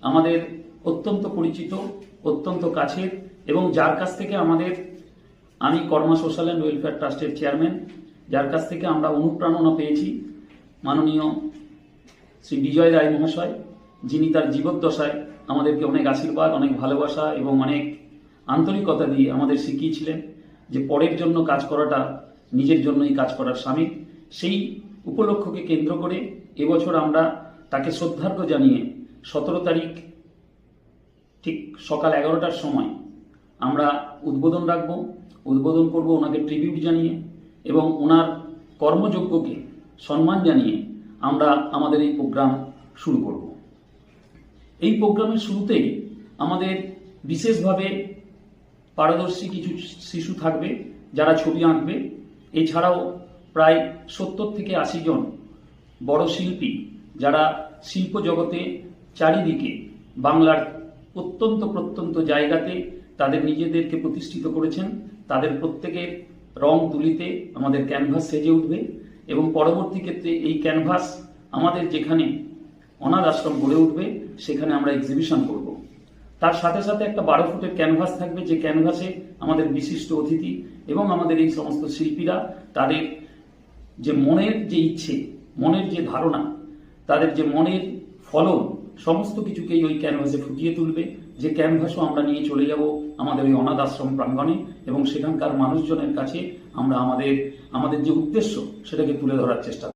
আমাদের অত্যন্ত পরিচিত, অত্যন্ত কাছের, এবং যার কাছ থেকে আমি কর্মা সোশ্যাল অ্যান্ড ওয়েলফেয়ার ট্রাস্টের চেয়ারম্যান, যার কাছ থেকে আমরা অনুপ্রেরণা পেয়েছি মাননীয় শ্রী বিজয় রায় মহাশয়, যিনি তার জীবদ্দশায় আমাদেরকে অনেক আশীর্বাদ, অনেক ভালোবাসা এবং অনেক আন্তরিকতা দিয়ে আমাদের শিখিয়েছিলেন যে পরের জন্য কাজ করাটা নিজের জন্যই কাজ করার সামিল। সেই উপলক্ষকে কেন্দ্র করে এবছর আমরা তাকে শ্রদ্ধার্ঘ্য জানিয়ে 17 তারিখ ঠিক সকাল 11টার সময় আমরা উদ্বোধন রাখব, উদ্বোধন করব ওনাকে ট্রিবিউট জানিয়ে, এবং ওনার কর্মযজ্ঞকে সম্মান জানিয়ে আমরা আমাদের এই প্রোগ্রাম শুরু করব। এই প্রোগ্রামের শুরুতেই আমাদের বিশেষভাবে পারদর্শী কিছু শিশু থাকবে যারা ছবি আঁকবে। এছাড়াও প্রায় 70 থেকে 80 জন বড় শিল্পী যারা শিল্প জগতে চারিদিকে বাংলার প্রত্যন্ত জায়গাতে তাদের নিজেদেরকে প্রতিষ্ঠিত করেছেন, তাদের প্রত্যেকের রং তুলিতে আমাদের ক্যানভাস সেজে উঠবে। এবং পরবর্তী ক্ষেত্রে এই ক্যানভাস আমাদের যেখানে অনাথ আশ্রম গড়ে উঠবে সেখানে আমরা এক্সিবিশন করব। তার সাথে সাথে একটা 12 ফুটের ক্যানভাস থাকবে, যে ক্যানভাসে আমাদের বিশিষ্ট অতিথি এবং আমাদের এই সমস্ত শিল্পীরা তাদের যে মনের যে ইচ্ছে, মনের যে ধারণা, তাদের যে মনের ফলন, সমস্ত কিছুকেই ওই ক্যানভাসে ফুটিয়ে তুলবে। যে ক্যানভাসও আমরা নিয়ে চলে যাব আমাদের ওই অনাথ আশ্রম প্রাঙ্গণে, এবং সেখানকার মানুষজনের কাছে আমরা আমাদের যে উদ্দেশ্য সেটাকে তুলে ধরার চেষ্টা